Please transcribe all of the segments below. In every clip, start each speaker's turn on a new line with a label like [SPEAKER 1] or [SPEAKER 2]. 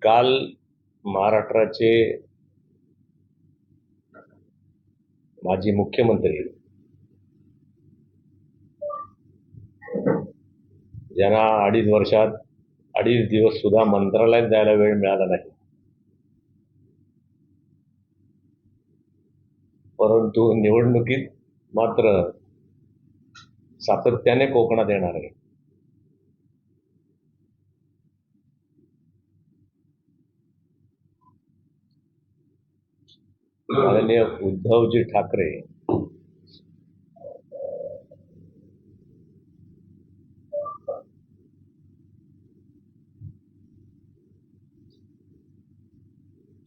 [SPEAKER 1] काल महाराष्ट्राचे माजी मुख्यमंत्री ज्यांना 2.5 वर्षात 2.5 दिवस सुद्धा मंत्रालयात जायला वेळ मिळाला नाही, परंतु निवडणुकीत मात्र सातत्याने कोकणात येणार आहे. माननीय उद्धवजी ठाकरे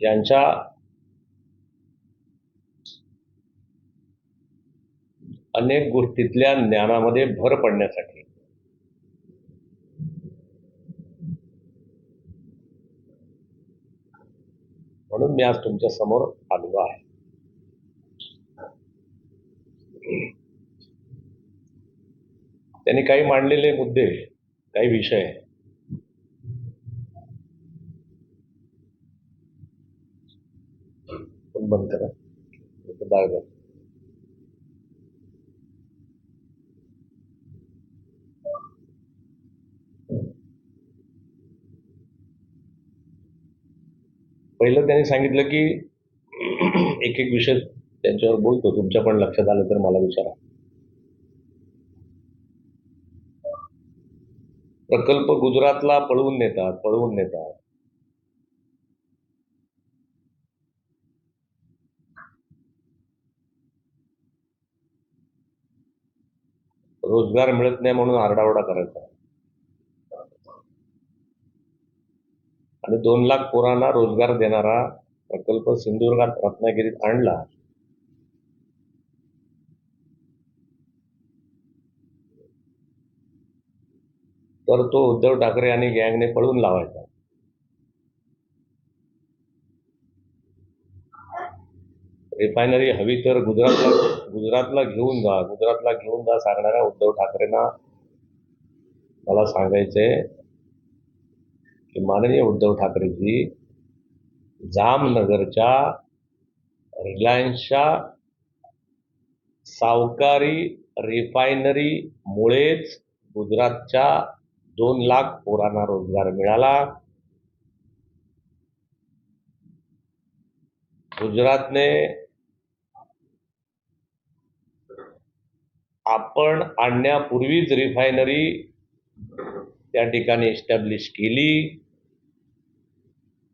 [SPEAKER 1] यांच्या अनेक गोष्टीतल्या ज्ञानामध्ये भर पडण्यासाठी म्हणून मी आज तुमच्या समोर आलेलो आहे. त्यांनी काही मांडलेले मुद्दे, काही विषय बंद करा. पहिलं त्यांनी सांगितलं की एक एक विषय त्यांच्यावर बोलतो, तुमच्या पण लक्षात आलं तर मला विचारा. प्रकल्प गुजरातला पळवून नेतात. रोजगार मिळत नाही म्हणून आरडाओरडा करायचा आणि 2 लाख पोरांना रोजगार देणारा प्रकल्प सिंधुदुर्गात रत्नागिरीत आणला. तर तो उद्धव ठाकरे आणि गँगने पळून लावायचा. रिफायनरी हवी तर गुजरातला घेऊन जा सांगणाऱ्या उद्धव ठाकरेंना मला सांगायचंय की माननीय उद्धव ठाकरेजी, जामनगरच्या रिलायन्सच्या सावकारी रिफायनरी मुळेच गुजरातच्या 2 लाख पोरांना रोजगार मिळाला. गुजरातने आपण आणण्यापूर्वीच रिफायनरी त्या ठिकाणी एस्टॅब्लिश केली.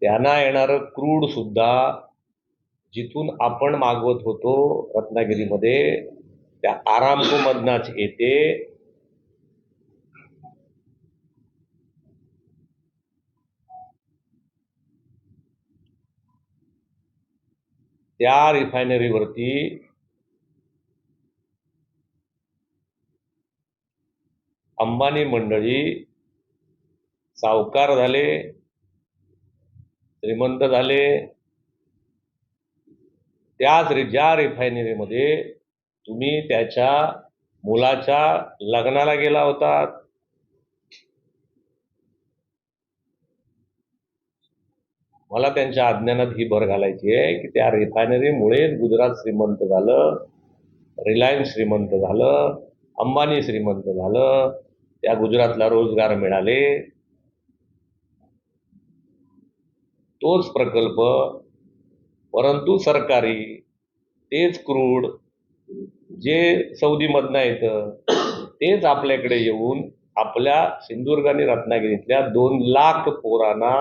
[SPEAKER 1] त्यांना येणारं क्रूड सुद्धा जिथून आपण मागवत होतो रत्नागिरीमध्ये, त्या आरामको मधनाच येते. त्या रिफायनरीवरती अंबानी मंडळी सावकार झाले, श्रीमंत झाले. ज्या रिफायनरीमध्ये तुम्ही त्याच्या मुलाच्या लग्नाला गेला होता, मला त्यांच्या अज्ञानात ही भर घालायची आहे की त्या रिफायनरीमुळेच गुजरात श्रीमंत झालं, रिलायन्स श्रीमंत झालं, अंबानी श्रीमंत झालं, त्या गुजरातला रोजगार मिळाले. तोच प्रकल्प, परंतु सरकारी, तेच क्रूड जे सौदीमधनं येतं तेच आपल्याकडे येऊन आपल्या सिंधुदुर्ग आणि रत्नागिरीतल्या 2 लाख पोरांना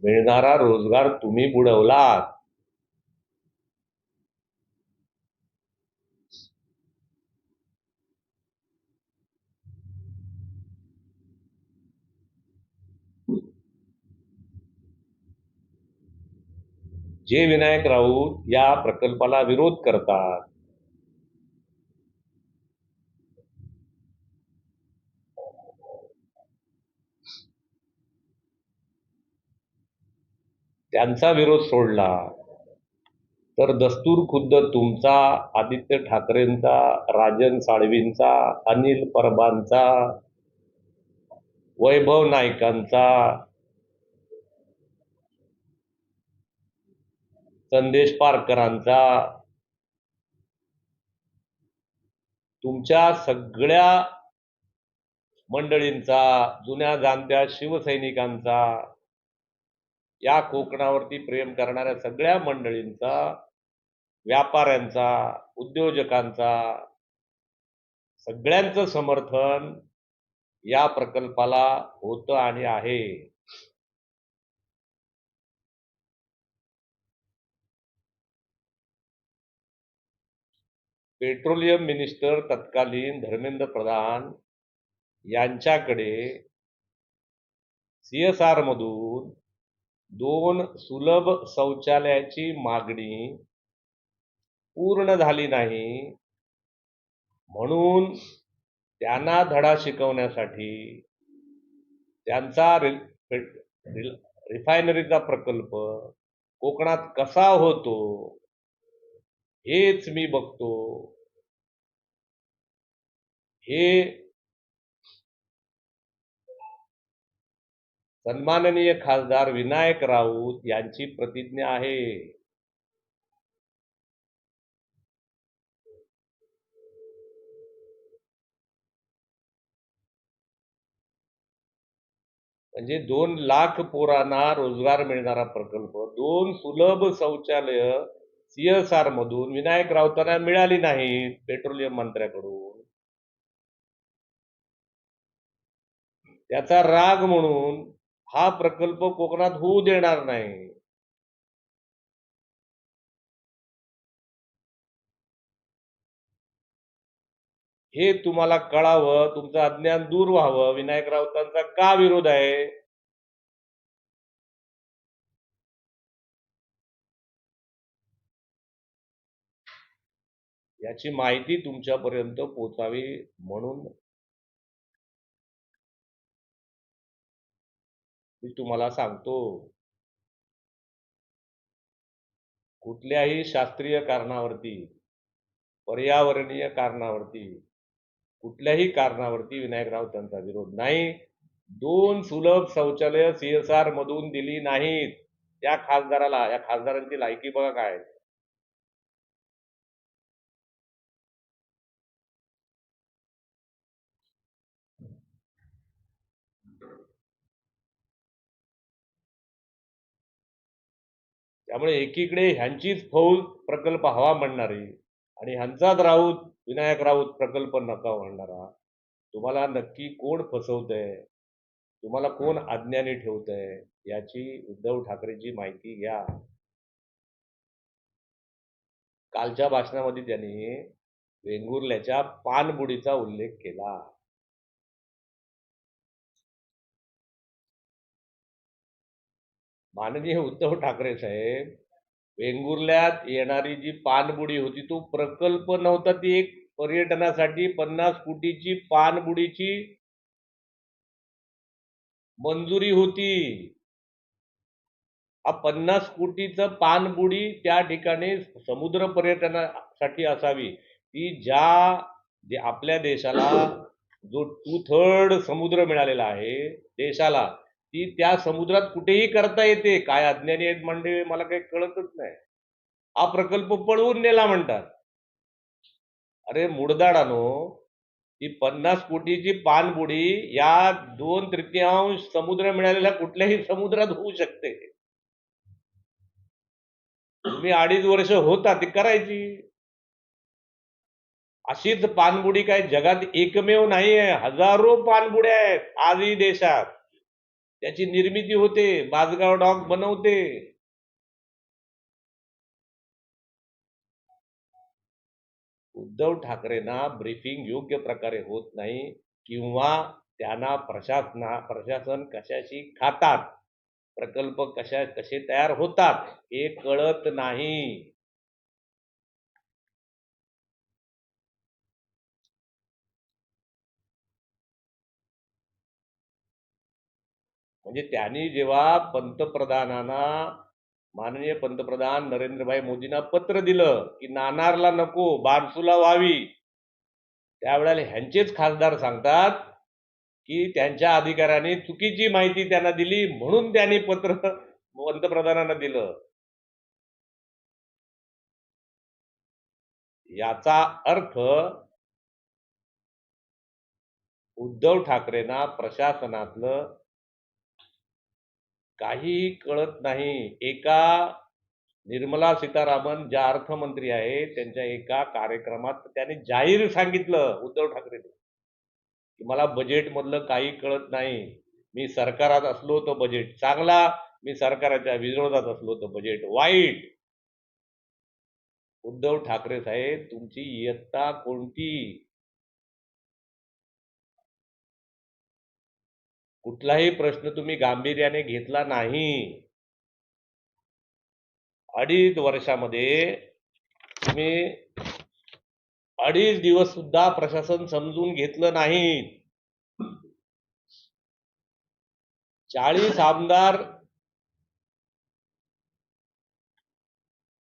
[SPEAKER 1] मिळणारा रोजगार तुम्ही बुडवलात. जे विनायक राऊत या प्रकल्पाला विरोध करतात, त्यांचा विरोध सोडला तर दस्तूर खुद्द तुमचा, आदित्य ठाकरेंचा, राजन साळवींचा, अनिल परबांचा, वैभव नाईकांचा, संदेश पारकरांचा, तुमच्या सगळ्या मंडळींचा, जुन्या जाणत्या शिवसैनिकांचा, या कोकणावरती प्रेम करणाऱ्या सगळ्या मंडळींचा, व्यापाऱ्यांचा, उद्योजकांचा, सगळ्यांचं समर्थन या प्रकल्पाला होतं आणि आहे. पेट्रोलियम मिनिस्टर तत्कालीन धर्मेंद्र प्रधान यांच्याकडे CSR मधून 2 सुलभ शौचालयाची मागणी पूर्ण झाली नाही, म्हणून त्यांना धडा शिकवण्यासाठी त्यांचा रिफायनरीचा प्रकल्प कोकणात कसा होतो हेच मी बघतो. हे सन्माननीय खासदार विनायक राऊत यांची प्रतिज्ञा आहे. म्हणजे 2 लाख पोरांना रोजगार मिळणारा प्रकल्प, 2 सुलभ शौचालय CSR मधून विनायक राऊतांना मिळाली नाहीत पेट्रोलियम मंत्र्याकडून. त्याचा राग म्हणून हा प्रकल्प कोकणात होऊ देणार नाही. हे तुम्हाला कळावं, तुमचं अज्ञान दूर व्हावं. विनायक राऊतांचा का विरोध आहे? याची माहिती तुमच्यापर्यंत पोहोचावी म्हणून मी तुम्हाला सांगतो. कुठल्याही शास्त्रीय कारणावरती, पर्यावरणीय कारणावरती, कुठल्याही कारणावरती विनायक राऊतांचा विरोध नाही. 2 सुलभ शौचालय CSR मधून दिली नाहीत त्या खासदाराला. या खासदारांची लायकी बघा काय. त्यामुळे एकीकडे ह्यांचीच फौज प्रकल्प हवा म्हणणारी आणि ह्यांचाच विनायक राऊत प्रकल्प नका म्हणणारा. तुम्हाला नक्की कोण फसवतंय, तुम्हाला कोण अज्ञानी ठेवतंय याची उद्धव ठाकरेंची माहिती घ्या. कालच्या भाषणामध्ये त्यांनी वेंगुर्ल्याच्या पाणबुडीचा उल्लेख केला. माननीय उद्धव ठाकरे साहेब, वेंगुर्ल्यात येणारी जी पाणबुडी होती तो प्रकल्प नव्हता, ती एक पर्यटनासाठी 50 कोटीची पाणबुडीची मंजुरी होती. हा 50 कोटीचं पाणबुडी त्या ठिकाणी समुद्र पर्यटनासाठी असावी. ती जे आपल्या देशाला जो 2/3 समुद्र मिळालेला आहे देशाला, ती त्या समुद्रात कुठेही करता येते. काय अज्ञानी आहेत म्हणजे मला काही कळतच नाही. हा प्रकल्प पळवून नेला म्हणतात. अरे मुडदाडानो, ती 50 कोटीची पाणबुडी या 2/3 समुद्र मिळालेल्या कुठल्याही समुद्रात होऊ शकते. तुम्ही 2.5 वर्ष होता ती करायची. अशीच पाणबुडी काय जगात एकमेव नाहीये. हजारो पाणबुड्या आहेत आजही देशात. त्याची निर्मिती होते, माझगाव डॉक बनवते. उद्धव ठाकरेंना ब्रीफिंग योग्य प्रकारे होत नाही किंवा त्यांना प्रशासन कशाशी खातात, प्रकल्प कसे तयार होतात हे कळत नाही. म्हणजे त्यांनी जेव्हा पंतप्रधानांना, माननीय पंतप्रधान नरेंद्रभाई मोदींना पत्र दिलं की नाणारला नको, बारसूला व्हावी, त्यावेळेला ह्यांचेच खासदार सांगतात की त्यांच्या अधिकाऱ्यांनी चुकीची माहिती त्यांना दिली म्हणून त्यांनी पत्र पंतप्रधानांना दिलं. याचा अर्थ उद्धव ठाकरेंना प्रशासनातलं काही कळत नाही. एका निर्मला सीतारामन ज्या अर्थमंत्री आहेत त्यांच्या एका कार्यक्रमात त्यांनी जाहीर सांगितलं उद्धव ठाकरेंनी की मला बजेट मधलं काही कळत नाही. मी सरकारात असलो तर बजेट चांगला, मी सरकाराच्या विरोधात असलो तर बजेट वाईट. उद्धव ठाकरे साहेब तुमची इयत्ता कोणती? कुठलाही प्रश्न तुम्ही गांभीर्याने घेतला नाही. 2.5 वर्षामध्ये तुम्ही 2.5 दिवस सुद्धा प्रशासन समजून घेतलं नाही. 40 आमदार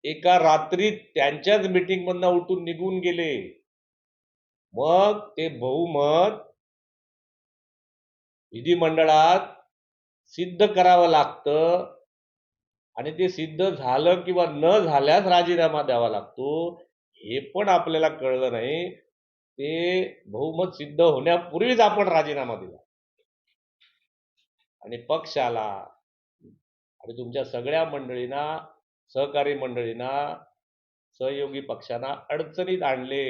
[SPEAKER 1] एका रात्रीत त्यांच्याच मीटिंग मधनं उठून निघून गेले. मग ते बहुमत विधिमंडळात सिद्ध करावं लागतं आणि ते सिद्ध झालं किंवा न झाल्यास राजीनामा द्यावा लागतो. हे पण आपल्याला कळलं नाही. ते बहुमत सिद्ध होण्यापूर्वीच आपण राजीनामा दिला आणि पक्षाला आणि तुमच्या सगळ्या मंडळींना, सहकारी मंडळींना, सहयोगी पक्षांना अडचणीत आणले.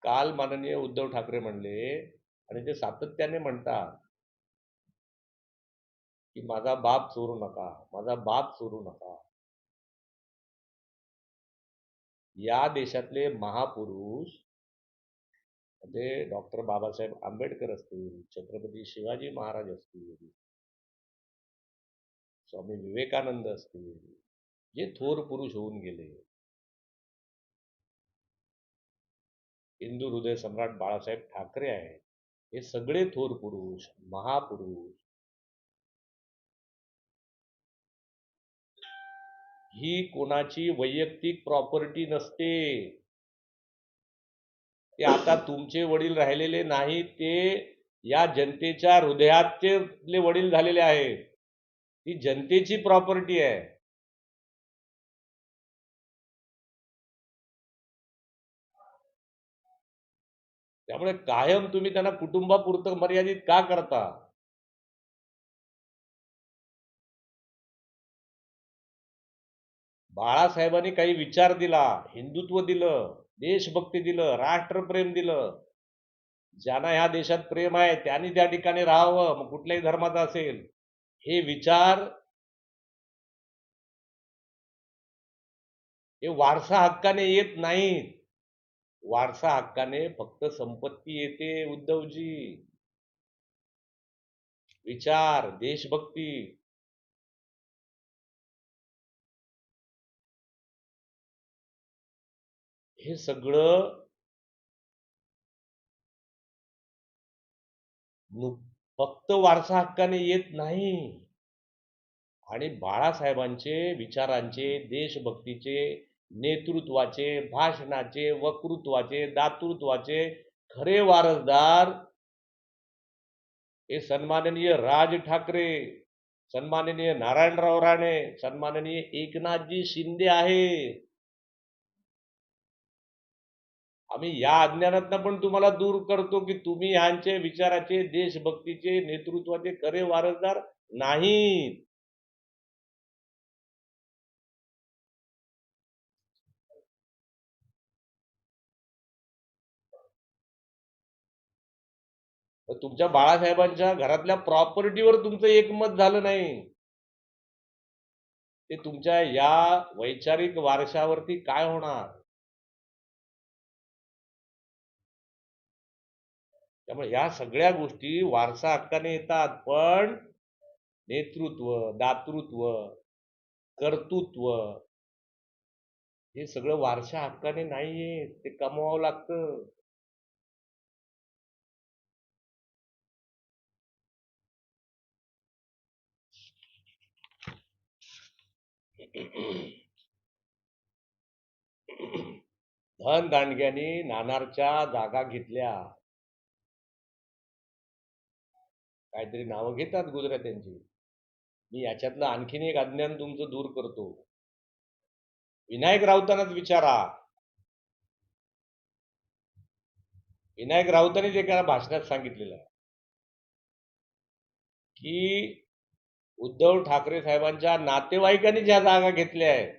[SPEAKER 1] काल माननीय उद्धव ठाकरे म्हणले आणि ते सातत्याने म्हणतात की माझा बाप चोरू नका, माझा बाप चोरू नका. या देशातले महापुरुष म्हणजे डॉक्टर बाबासाहेब आंबेडकर असतील, छत्रपती शिवाजी महाराज असतील, स्वामी विवेकानंद असतील, जे थोर पुरुष होऊन गेले, हिंदू हृदय सम्राट बाळासाहेब ठाकरे आहेत, हे सगळे थोर पुरुष, महापुरुष ही कोणाची वैयक्तिक प्रॉपर्टी नसते. ते आता तुमचे वडील राहिलेले नाहीत, ते या जनतेच्या हृदयाचे वडील झालेले आहेत. ती जनतेची प्रॉपर्टी आहे. त्यामुळे कायम तुम्ही त्यांना कुटुंबापुरतं मर्यादित का करता? बाळासाहेबांनी काही विचार दिला, हिंदुत्व दिलं, देशभक्ती दिलं, राष्ट्रप्रेम दिलं. ज्यांना ह्या देशात प्रेम आहे त्यांनी त्या ठिकाणी राहावं, मग कुठल्याही धर्माचा असेल. हे विचार हे वारसा हक्काने येत नाहीत. वारसा हक्काने फक्त संपत्ती येते उद्धवजी. विचार, देशभक्ती हे सगळं फक्त वारसा हक्काने येत नाही. आणि बाळासाहेबांचे विचारांचे, देशभक्तीचे, नेतृत्वाचे, भाषणाचे, वक्तृत्वाचे, दातृत्वाचे खरे वारसदार हे सन्माननीय राज ठाकरे, सन्माननीय नारायणराव राणे, सन्माननीय एकनाथजी शिंदे आहे. आम्ही या अज्ञानातनं पण तुम्हाला दूर करतो की तुम्ही ह्यांचे विचाराचे, देशभक्तीचे, नेतृत्वाचे खरे वारसदार नाहीत. तुमच्या बाळासाहेबांच्या घरातल्या प्रॉपर्टीवर तुमचं एकमत झालं नाही. ते तुमच्या या वैचारिक वारशावरती काय होणार? त्यामुळे या सगळ्या गोष्टी वारसा हक्काने येतात, पण नेतृत्व, दातृत्व, कर्तृत्व हे सगळं वारसा हक्काने नाहीये, ते कमवावं लागतं. धन दांडग्यांनी नानारच्या जागा घेतल्या. काहीतरी नावं घेतात गुजरात्यांची. मी याच्यातलं आणखीन एक अज्ञान तुमचं दूर करतो. विनायक राऊतांनाच विचारा. विनायक राऊतांनीच एका भाषणात सांगितलेलं आहे की उद्धव ठाकरे साहेबांच्या नातेवाईकांनी ज्या जागा घेतल्या आहेत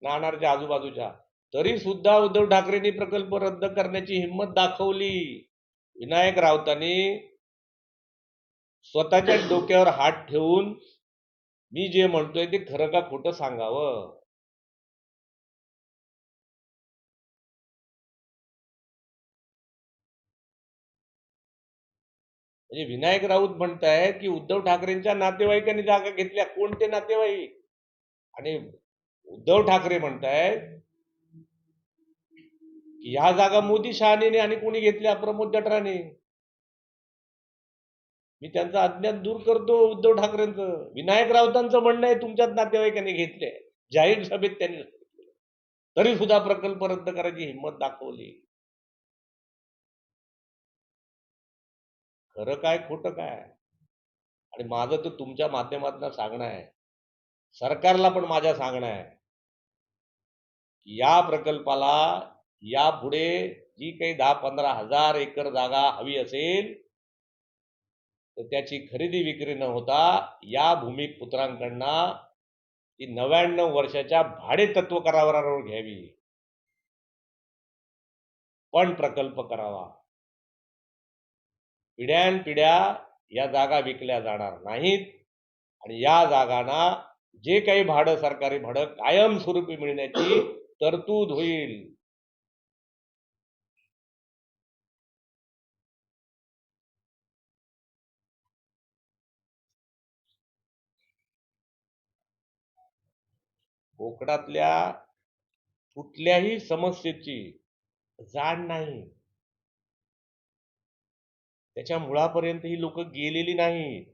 [SPEAKER 1] नाणारच्या आजूबाजूच्या, तरी सुद्धा उद्धव ठाकरेंनी प्रकल्प रद्द करण्याची हिंमत दाखवली. विनायक राऊतांनी स्वतःच्या डोक्यावर हात ठेवून मी जे म्हणतोय ते खरं का खोटं सांगावं. म्हणजे विनायक राऊत म्हणतायत की उद्धव ठाकरेंच्या नातेवाईकांनी जागा घेतल्या. कोणते नातेवाईक? आणि उद्धव ठाकरे म्हणतायत की ह्या जागा मोदी शहाणेने आणि कोणी घेतल्या? प्रमोद जठराने. मी त्यांचं अज्ञान दूर करतो उद्धव ठाकरेंचं. विनायक राऊतांचं म्हणणं आहे तुमच्याच नातेवाईकांनी घेतले. जाहीर सभेत त्यांनी तरी सुद्धा प्रकल्प रद्द करायची हिंमत दाखवली. खरं काय खोटं काय? आणि माझं तर तुमच्या माध्यमातून सांगणं आहे, सरकारला पण माझ्या सांगणं आहे की या प्रकल्पाला यापुढे जी काही 10-15 हजार एकर जागा हवी असेल तर त्याची खरेदी विक्री न होता या भूमिपुत्रांकडनं ती 99 वर्षाच्या भाडे तत्व करारावर घ्यावी, पण प्रकल्प करावा. पिढ्यानपिढ्या या जागा विकल्या जाणार नाहीत आणि या जागांना जे काही भाडं, सरकारी भाडं कायमस्वरूपी मिळण्याची तरतूद होईल. कोकणातल्या कुठल्याही समस्येची जाण नाही, त्याच्या मुळापर्यंत ही लोक गेलेली नाही.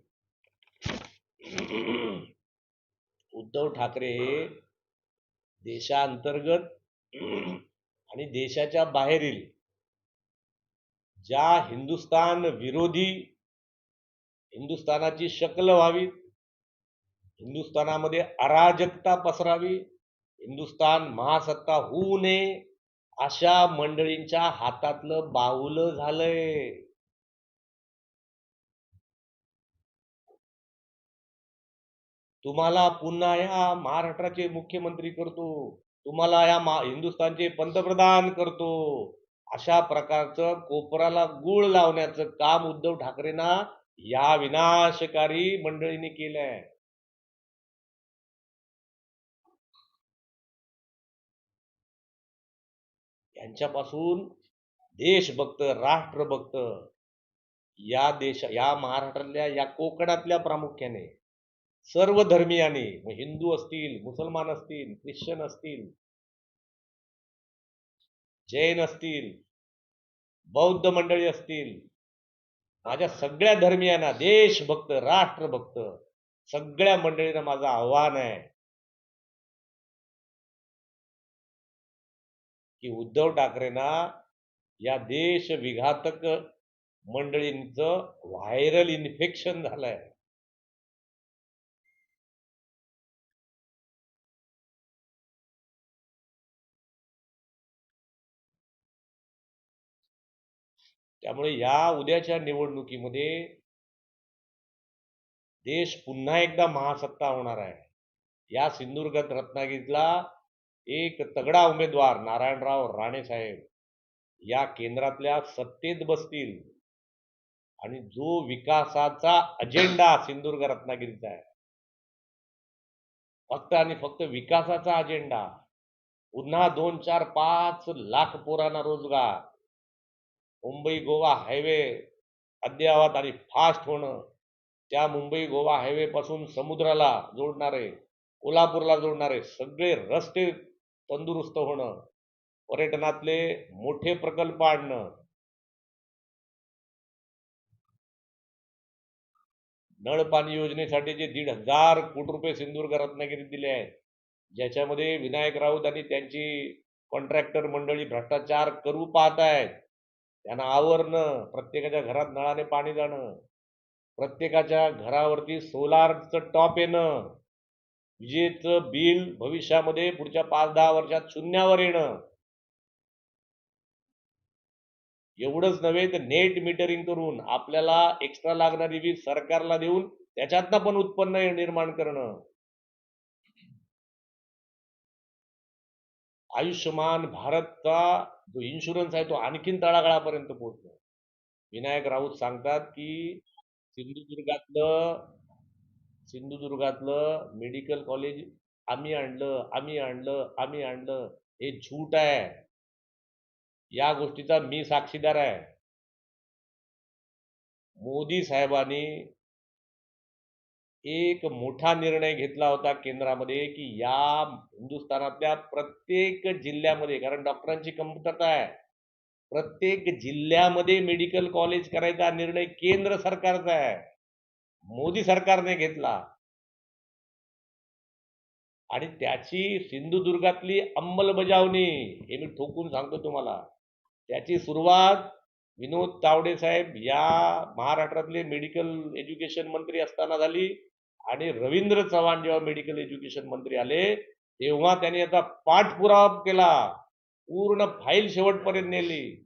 [SPEAKER 1] उद्धव ठाकरे हे देशांतर्गत आणि देशाच्या बाहेरील ज्या हिंदुस्थान विरोधी, हिंदुस्थानाची शक्ल व्हावी, हिंदुस्थानामध्ये अराजकता पसरावी, हिंदुस्थान महासत्ता होऊ नये, अशा मंडळींच्या हातातलं बाहुलं झालंय. तुम्हाला पुन्हा या महाराष्ट्राचे मुख्यमंत्री करतो, तुम्हाला या हिंदुस्थानचे पंतप्रधान करतो, अशा प्रकारचं कोपराला गूळ लावण्याचं काम उद्धव ठाकरेंना या विनाशकारी मंडळींनी केलंय. यांच्यापासून देशभक्त, राष्ट्रभक्त या महाराष्ट्रातल्या, या कोकणातल्या प्रामुख्याने सर्व धर्मीयांनी, हिंदू असतील, मुसलमान असतील, ख्रिश्चन असतील, जैन असतील, बौद्ध मंडळी असतील, माझ्या सगळ्या धर्मियांना, देशभक्त, राष्ट्रभक्त सगळ्या मंडळींना माझं आव्हान आहे की उद्धव ठाकरेंना या देश विघातक मंडळींचं व्हायरल इन्फेक्शन झालंय. त्यामुळे या उद्याच्या निवडणुकीमध्ये देश पुन्हा एकदा महासत्ता होणार आहे. या सिंधुदुर्ग रत्नागिरीला एक तगडा उमेदवार नारायणराव राणे साहेब या केंद्रातल्या सत्तेत बसतील आणि जो विकासाचा अजेंडा सिंधुदुर्ग रत्नागिरीचा आहे, फक्त आणि फक्त विकासाचा अजेंडा, पुन्हा 2-4-5 लाख पोरांना रोजगार, मुंबई गोवा हायवे अद्ययावत आणि फास्ट होणं, त्या मुंबई गोवा हायवे पासून समुद्राला जोडणारे, कोल्हापूरला जोडणारे सगळे रस्ते तंदुरुस्त होणं, पर्यटनातले मोठे प्रकल्प आणणं, नळ पाणी योजनेसाठी जे 1,500 कोटी रुपये सिंधुदुर्ग रत्नागिरीत दिले आहेत, ज्याच्यामध्ये विनायक राऊत आणि त्यांची कॉन्ट्रॅक्टर मंडळी भ्रष्टाचार करू पाहत आहेत, त्यांना आवरणं, प्रत्येकाच्या घरात नळाने पाणी जाणं, प्रत्येकाच्या घरावरती सोलारचं टॉप येणं, विजेचं बिल भविष्यामध्ये पुढच्या 5-10 वर्षात शून्यावर येणं, एवढंच नव्हे तर नेट मीटरिंग करून आपल्याला एक्स्ट्रा लागणारी वीज सरकारला देऊन त्याच्यातनं पण उत्पन्न निर्माण करणं, आयुष्यमान भारतचा जो इन्शुरन्स आहे तो आणखीन तळागाळापर्यंत पोहोचतो. विनायक राऊत सांगतात की सिंधुदुर्गातलं सिंधुदुर्गातलं मेडिकल कॉलेज आम्ही आणलं. हे झूट आहे. या गोष्टीचा मी साक्षीदार आहे. मोदी साहेबांनी एक मोठा निर्णय घेतला होता केंद्रामध्ये की या हिंदुस्थानातल्या प्रत्येक जिल्ह्यामध्ये, कारण डॉक्टरांची कमतरता आहे, प्रत्येक जिल्ह्यामध्ये मेडिकल कॉलेज करायचा निर्णय केंद्र सरकारचा आहे, मोदी सरकारने घेतला. आणि त्याची सिंधुदुर्गातली अंमलबजावणी, हे मी ठोकून सांगतो तुम्हाला, त्याची सुरुवात विनोद तावडे साहेब या महाराष्ट्रातले मेडिकल एज्युकेशन मंत्री असताना झाली. आणि रवींद्र चव्हाण जेव्हा मेडिकल एज्युकेशन मंत्री आले तेव्हा त्यांनी याचा पाठपुरावा केला, पूर्ण फाईल शेवटपर्यंत नेली.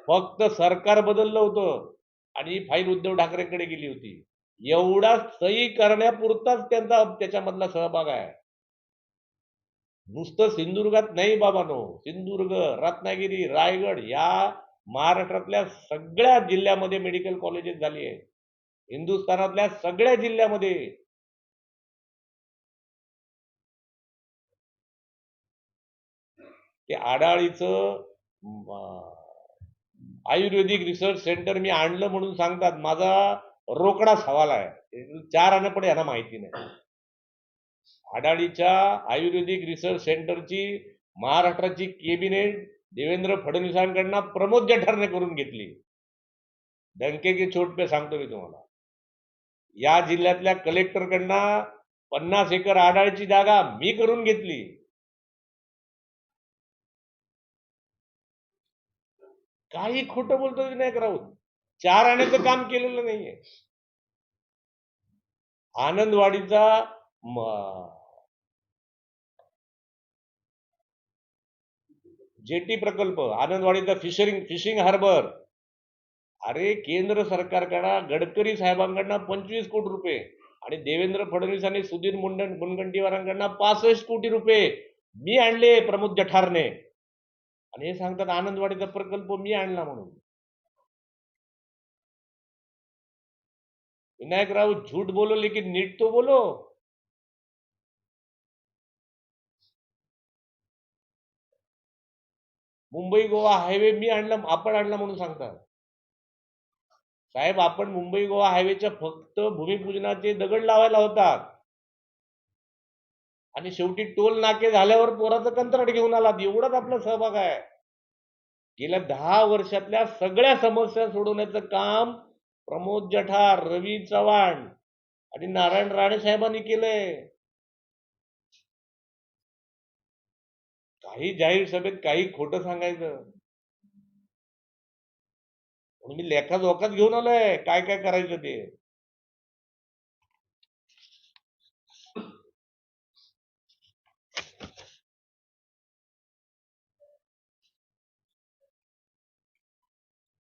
[SPEAKER 1] फक्त सरकार बदललं होतं आणि ही फाईल उद्धव ठाकरेंकडे गेली होती. एवढा सही करण्यापुरताच त्यांचा त्याच्यामधला सहभाग आहे. नुसतं सिंधुदुर्गात नाही बाबांनो, सिंधुदुर्ग, रत्नागिरी, रायगड या महाराष्ट्रातल्या सगळ्या जिल्ह्यामध्ये मेडिकल कॉलेजेस झाली आहे. हिंदुस्थानातल्या सगळ्या जिल्ह्यामध्ये. ते आडाळीचं आयुर्वेदिक रिसर्च सेंटर मी आणलं म्हणून सांगतात, माझा रोकडा सवाल आहे. 4 आणं पण यांना माहिती नाही. आडाळीच्या आयुर्वेदिक रिसर्च सेंटरची महाराष्ट्राची कॅबिनेट देवेंद्र फडणवीसांकडनं प्रमोद जठारने करून घेतली. डंके की चोट पे सांगतो मी तुम्हाला. या जिल्ह्यातल्या कलेक्टरकडनं 50 एकर आडाळीची जागा मी करून घेतली. काही खोटं बोलतो विनायक राऊत. 4 आण्याचं काम केलेलं नाहीये. आनंदवाडीचा जेटी प्रकल्प, आनंदवाडीचा फिशिंग हार्बर, अरे केंद्र सरकारकडं गडकरी साहेबांकडनं 25 कोटी रुपये आणि देवेंद्र फडणवीस आणि सुधीर मुनगंटीवारांकडनं 65 कोटी रुपये मी आणले प्रमोद जठारने. आणि हे सांगतात आनंदवाडीचा प्रकल्प मी आणला म्हणून. विनायक राऊत झूठ बोलो लेकिन नीट तो बोलो. मुंबई गोवा हायवे मी आणला, आपण आणला म्हणून सांगतात. साहेब, आपण मुंबई गोवा हायवेच्या फक्त भूमिपूजनाचे दगड लावायला होतात आणि शेवटी टोल नाके झाल्यावर पोराचं कंत्राट घेऊन आला. एवढाच आपला सहभाग आहे. गेल्या 10 वर्षातल्या सगळ्या समस्या सोडवण्याचं काम प्रमोद जठार, रवी चव्हाण आणि नारायण राणे साहेबांनी केलंय. काही जाहीर सभेत काही खोटं सांगायचं म्हणून मी लेखाजोखाच घेऊन आलोय काय काय करायचं ते.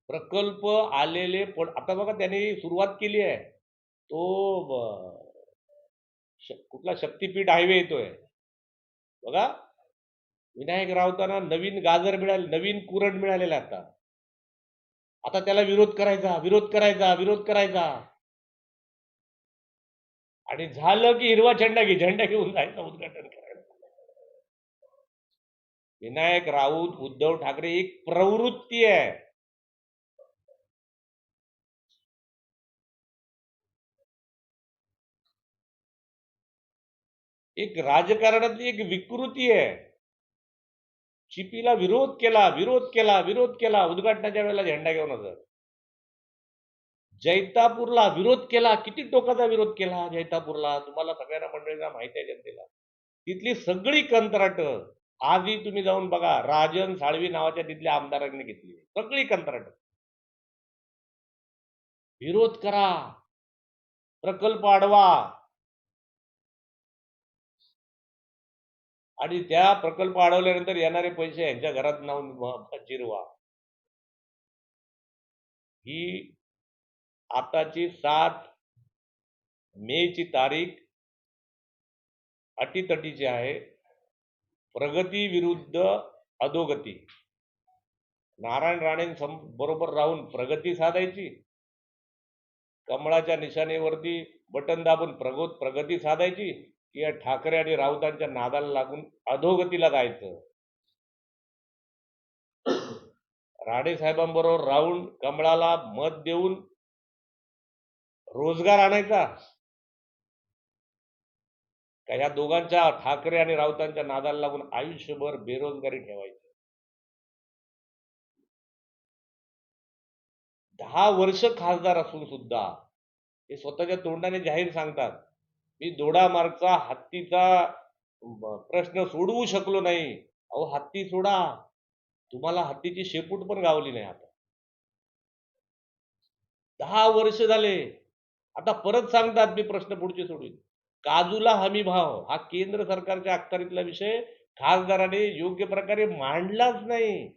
[SPEAKER 1] प्रकल्प आलेले पण आता बघा त्यांनी सुरुवात केली आहे. तो कुठला शक्तीपीठ हायवे येतोय बघा. विनायक राऊतांना नवीन गाजर मिळाले, नवीन कुरंट मिळालेला आता. आता त्याला विरोध करायचा आणि झालं की हिरवा झेंडा घेऊन जायचा उद्घाटन करायला. विनायक राऊत, उद्धव ठाकरे एक प्रवृत्ती आहे. एक राजकारणातली एक विकृती आहे. चिपीला विरोध केला उद्घाटनाच्या वेळेला झेंडा घेऊन होता. जैतापूरला विरोध केला, किती टोकाचा विरोध केला जैतापूरला, तुम्हाला सगळ्यांना मंडळींना माहिती आहे जनतेला. तिथली सगळी कंत्राट आजही तुम्ही जाऊन बघा, राजन साळवी नावाच्या तिथल्या आमदारांनी घेतली सगळी कंत्राट. विरोध करा, प्रकल्प अडवा आणि त्या प्रकल्प अडवल्यानंतर येणारे पैसे यांच्या घरात नावून जिरवा. ही आताची 7 मेची तारीख अटीतटीची आहे. प्रगती विरुद्ध अधोगती. नारायण राणे बरोबर राहून प्रगती साधायची, कमळाच्या निशाणीवरती बटन दाबून प्रगती साधायची, की या ठाकरे आणि राऊतांच्या नादाला लागून अधोगतीला जायचं. राणे साहेबांबरोबर राहून कमळाला मत देऊन रोजगार आणायचा का या दोघांच्या ठाकरे आणि राऊतांच्या नादाला लागून आयुष्यभर बेरोजगारी ठेवायची. 10 वर्ष खासदार असून सुद्धा हे स्वतःच्या तोंडाने जाहीर सांगतात, मी दोडामार्गचा हत्तीचा प्रश्न सोडवू शकलो नाही. अहो हत्ती सोडा, तुम्हाला हत्तीची शेपूट पण गावली नाही. आता 10 वर्ष झाले, आता परत सांगतात मी प्रश्न पुढचे सोडवीन. काजूला हमी भाव हा केंद्र सरकारच्या अखत्यारीतला विषय खासदाराने योग्य प्रकारे मांडलाच नाही.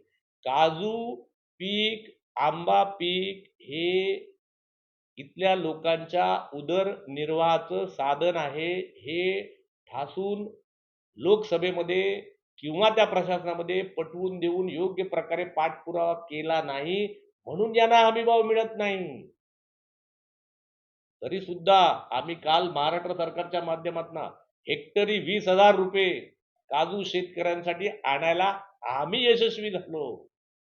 [SPEAKER 1] काजू पीक, आंबा पीक हे इथल्या लोकांच्या उदरनिर्वाहाचं साधन आहे, हे ठासून लोकसभेमध्ये किंवा त्या प्रशासनामध्ये पटवून देऊन योग्य प्रकारे पाठपुरावा केला नाही, म्हणून यांना हमीभाव मिळत नाही. तरी सुद्धा आम्ही काल महाराष्ट्र सरकारच्या माध्यमातून हेक्टरी 20,000 रुपये काजू शेतकऱ्यांसाठी आणायला आम्ही यशस्वी झालो.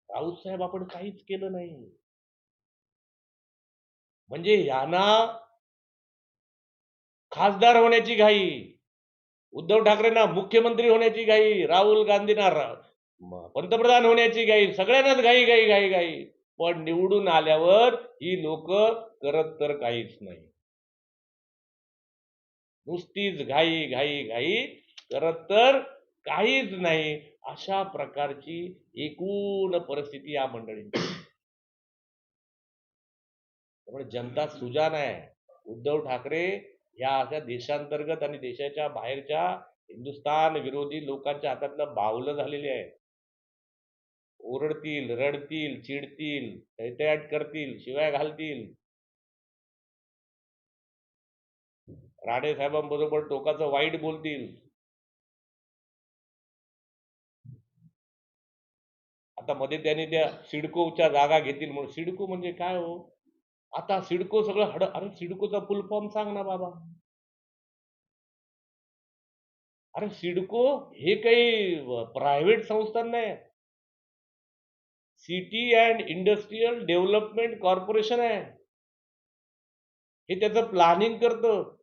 [SPEAKER 1] राऊत साहेब आपण काहीच केलं नाही. म्हणजे यांना खासदार होण्याची घाई, उद्धव ठाकरेंना मुख्यमंत्री होण्याची घाई, राहुल गांधींना पंतप्रधान होण्याची घाई, सगळ्यांनाच घाई घाई घाई घाई. पण निवडून आल्यावर ही लोक करत तर काहीच नाही. नुसतीच घाई घाई घाई, करत तर काहीच नाही. अशा प्रकारची एकूण परिस्थिती या मंडळींची. त्यामुळे जनता सुजाण आहे. उद्धव ठाकरे या अशा देशांतर्गत आणि देशाच्या बाहेरच्या हिंदुस्थान विरोधी लोकांच्या हातातलं बावलं झालेले आहे. ओरडतील, रडतील, चिडतील, तैतयाट करतील, शिवाय घालतील. राणे साहेबांबरोबर टोकाचं वाईट बोलतील. आता मध्ये त्यांनी त्या सिडकोच्या जागा घेतील म्हणून. सिडको म्हणजे काय हो? आता सिडको सगळं अरे सिडकोचा फुल फॉर्म सांग ना बाबा. अरे सिडको हे काही प्रायव्हेट संस्था नाही, city and industrial development corporation आहे. हे त्याचं प्लॅनिंग करतं.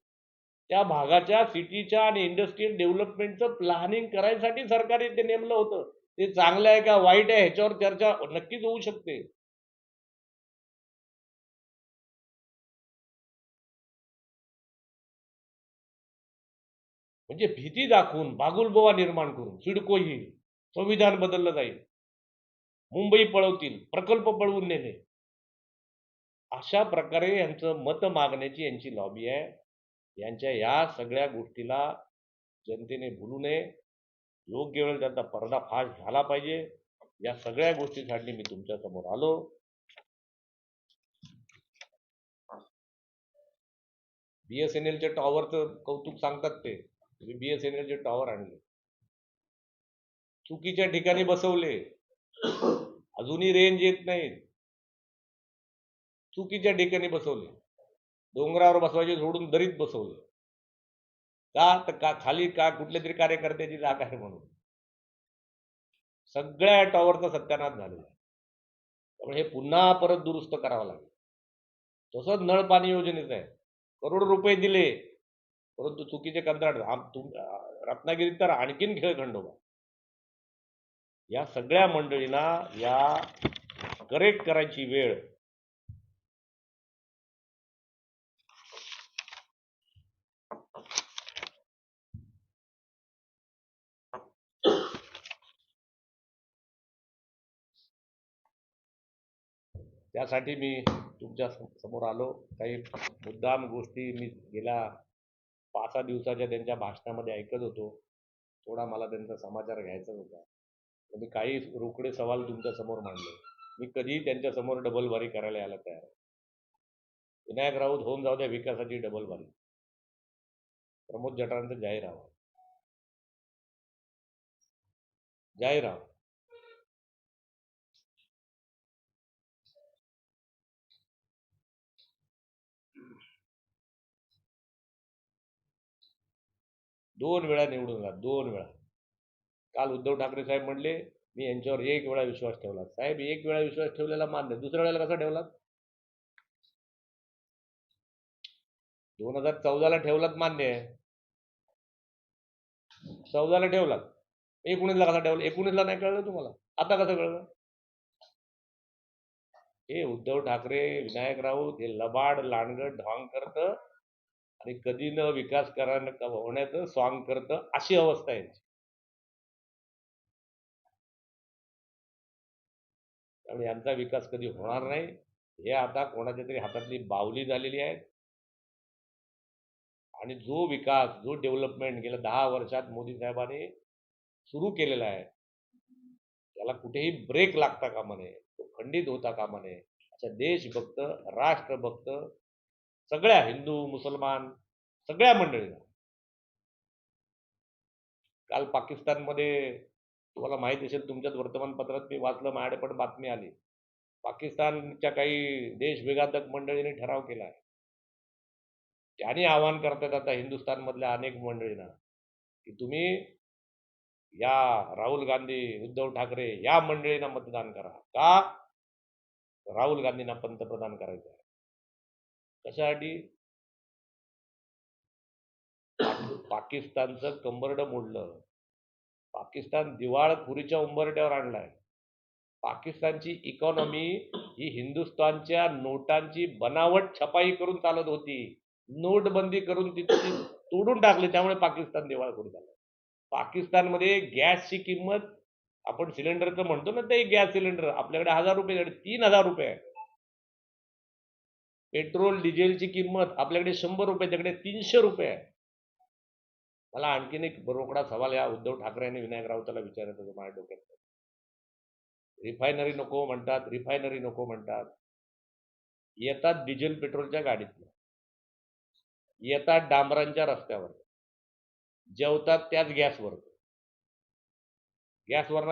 [SPEAKER 1] त्या भागाच्या सिटीच्या आणि इंडस्ट्रियल डेव्हलपमेंटचं प्लॅनिंग करायसाठी सरकारने ते नेमलं होतं. ते चांगलं आहे का वाईट आहे ह्याच्यावर चर्चा नक्कीच होऊ शकते. म्हणजे भीती दाखवून बागुलबोवा निर्माण करून सिडको येईल, संविधान बदललं जाईल, मुंबई पळवतील, प्रकल्प पळवून नेले. अशा प्रकारे यांचं मत मागण्याची यांची लॉबी आहे. यांच्या या सगळ्या गोष्टीला जनतेने भुलू नये. योग्य वेळ त्यांचा पर्दाफाश झाला पाहिजे. या सगळ्या गोष्टीसाठी मी तुमच्या समोर आलो. बीएसएनएलच्या टॉवरचं कौतुक सांगतात ते. बीएसएनएलचे टॉवर आणले, चुकीच्या ठिकाणी बसवले, अजूनही रेंज येत नाही, चुकीच्या ठिकाणी बसवले. डोंगरावर बसवायचे सोडून दरीत बसवलं का खाली का कुठल्या तरी कार्यकर्त्याची जागा आहे म्हणून. सगळ्या टॉवरचा सत्यानाश झालेला आहे. त्यामुळे हे पुन्हा परत दुरुस्त करावं लागेल. तसंच नळ पाणी योजनेचं आहे, करोड रुपये दिले, परंतु चुकीचे कंत्राट. रत्नागिरीत तर आणखीन खेळ खंडोबा. या सगळ्या मंडळींना या करेक्ट करायची वेळ त्यासाठी मी तुमच्या समोर आलो. काही मुद्दाम गोष्टी मी गेल्या 5-6 दिवसाच्या त्यांच्या भाषणामध्ये ऐकत होतो. थोडा मला त्यांचा समाचार घ्यायचा होता. मी काही रोकडे सवाल तुमच्या समोर मांडले. मी कधीही त्यांच्या समोर डबलबारी करायला यायला तयार आहे. विनायक राऊत होऊन जाऊ द्या विकासाची डबलबारी. प्रमोद जठारांचं जाहीर आव्हान. जाहीर आव्हान. दोन वेळा निवडून आला, 2 वेळा. काल उद्धव ठाकरे साहेब म्हणले मी यांच्यावर 1 वेळा विश्वास ठेवला. साहेब 1 वेळा विश्वास ठेवलेला मान्य, दुसऱ्या वेळेला कसा ठेवला? 2014ला ठेवलात मान्य आहे, 14ला ठेवलात, 19ला कसा ठेवला? 19ला नाही कळलं तुम्हाला? आता कसं कळलं? हे उद्धव ठाकरे, विनायक राऊत हे लबाड लांडगट ढॉंग करतं आणि कधी न विकास होण्याचं सॉंग करतं, अशी अवस्था आहे. त्यामुळे यांचा विकास कधी होणार नाही. हे आता कोणाच्या तरी हातातली बावली झालेली आहे. आणि जो विकास, जो डेव्हलपमेंट गेल्या 10 वर्षात मोदी साहेबांनी सुरू केलेला आहे, त्याला कुठेही ब्रेक लागता कामा नये, तो खंडित होता कामा नये. अशा देशभक्त, राष्ट्रभक्त सगळ्या हिंदू, मुसलमान सगळ्या मंडळींना काल पाकिस्तानमध्ये तुम्हाला माहित असेल, तुमच्याच वर्तमानपत्रात मी वाचलं, माझ्याकडे पण बातमी आली. पाकिस्तानच्या काही देशविघातक मंडळींनी ठराव केला आहे. त्यांनी आवाहन करतात आता हिंदुस्थानमधल्या अनेक मंडळींना की तुम्ही या राहुल गांधी, उद्धव ठाकरे या मंडळींना मतदान करा. का? राहुल गांधींना पंतप्रधान करायचं आहे. कशासाठी? पाकिस्तानचं कंबरडं मोडलं. पाकिस्तान दिवाळखोरीच्या उंबरठ्यावर आणलाय. पाकिस्तानची इकॉनॉमी ही हिंदुस्थानच्या नोटांची बनावट छपाई करून चालत होती. नोटबंदी करून ती तोडून टाकली, त्यामुळे पाकिस्तान दिवाळखोर झालं. पाकिस्तानमध्ये गॅसची किंमत, आपण सिलेंडरचं म्हणतो ना, ते गॅस सिलेंडर आपल्याकडे 1000 रुपये, 3000 रुपये आहे. पेट्रोल डिझेलची किंमत आपल्याकडे 100 रुपये, त्याकडे 300 रुपये आहे. मला आणखीन एक रोकडा सवाल या उद्धव ठाकरे आणि विनायक राऊताला विचारायचं होतं माझ्या डोक्यात. रिफायनरी नको म्हणतात, रिफायनरी नको म्हणतात. येतात डिझेल पेट्रोलच्या गाडीतनं, येतात डांबरांच्या रस्त्यावर, जेवतात त्याच गॅसवरनं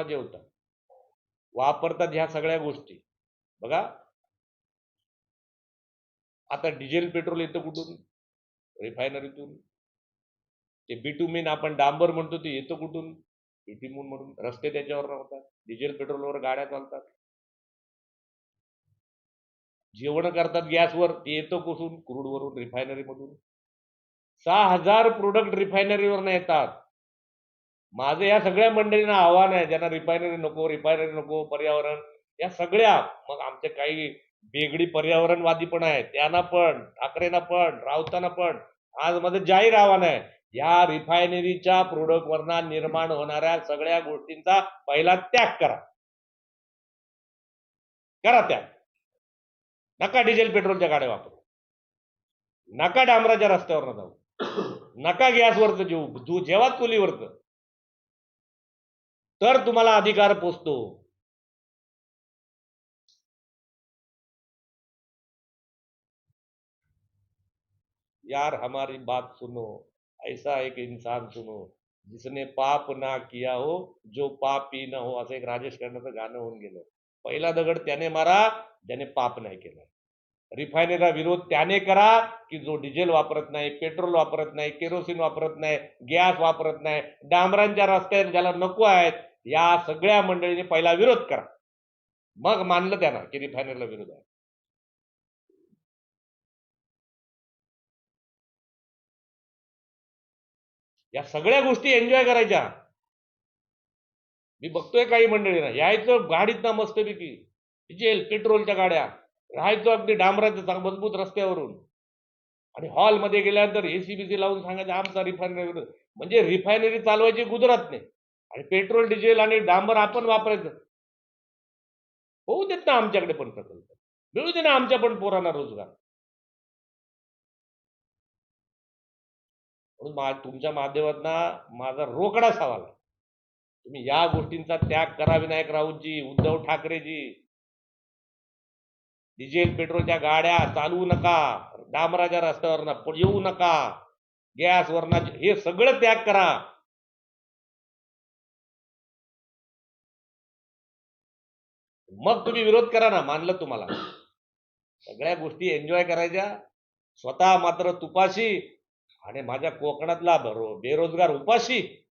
[SPEAKER 1] जेवतात, वापरतात ह्या सगळ्या गोष्टी. बघा आता डिझेल पेट्रोल येतं कुठून? रिफायनरीतून. ते बिटुमिन आपण डांबर म्हणतो ते येतं कुठून? बिटुमिन म्हणून. रस्ते त्याच्यावर होतात, डिझेल पेट्रोलवर गाड्या चालतात. जेवण करतात गॅसवर, ते येतं कुठून? क्रूडवरून, रिफायनरीमधून. 6000 प्रोडक्ट रिफायनरीवरनं येतात. माझं या सगळ्या मंडळींना आव्हान आहे, ज्यांना रिफायनरी नको, पर्यावरण, या सगळ्या, मग आमचे काही वेगळी पर्यावरणवादी पण आहेत, त्यांना पण, ठाकरेंना पण, राऊतांना पण आज माझं जाहीर आव्हान आहे, या रिफायनरीच्या प्रोडक्टवरनं निर्माण होणाऱ्या सगळ्या गोष्टींचा पहिला त्याग करा. त्याग. नका डिझेल पेट्रोलच्या गाड्या वापरू, नका डांबराच्या रस्त्यावर जाऊ, नका गॅसवरचं जेवू, जेव्हा चुलीवरचं, तर तुम्हाला अधिकार पोचतो. यार हमारी बात सुनो, ऐसा एक इंसान सुनो जिसने पाप ना किया हो, जो पापी न हो, असं एक राजेश खन्नाचं गाणं होऊन गेलं. पहिला दगड त्याने मारा ज्याने पाप नाही केलं. रिफायनरीला विरोध त्याने करा की जो डिझेल वापरत नाही, पेट्रोल वापरत नाही, केरोसिन वापरत नाही, गॅस वापरत नाही, डांबरांच्या रस्त्यात ज्याला नको आहेत, या सगळ्या मंडळीने पहिला विरोध करा. मग मानलं त्यांना की रिफायनरीला विरोध आहे. या सगळ्या गोष्टी एन्जॉय करायच्या. मी बघतोय काही मंडळींना यायचं गाडीत ना मस्तपैकी डिझेल पेट्रोलच्या गाड्या, राहायचो अगदी डांबराच्या मजबूत रस्त्यावरून, आणि हॉलमध्ये गेल्यानंतर एसी लावून सांगायचं आमचा रिफायनरी, म्हणजे रिफायनरी चालवायची गुजरात नाही आणि पेट्रोल डिझेल आणि डांबर आपण वापरायचं. होऊ देत ना आमच्याकडे पण प्रकल्प. मिळू दे ना आमच्या पण पोरांना रोजगार. म्हणून तुमच्या माध्यमातून माझा रोकडा सवाल आहे. तुम्ही या गोष्टींचा त्याग करा विनायक राऊतजी, उद्धव ठाकरेजी. डिझेल पेट्रोलच्या गाड्या चालवू नका, डांबराच्या रस्त्यावर येऊ नका, गॅस वरणाचे हे सगळं त्याग करा. मग तुम्ही विरोध करा ना, मानलं तुम्हाला. सगळ्या गोष्टी एन्जॉय करायच्या, स्वतः मात्र तुपाशी आणि माझ्या कोकणातला बेरोजगार उपाशी.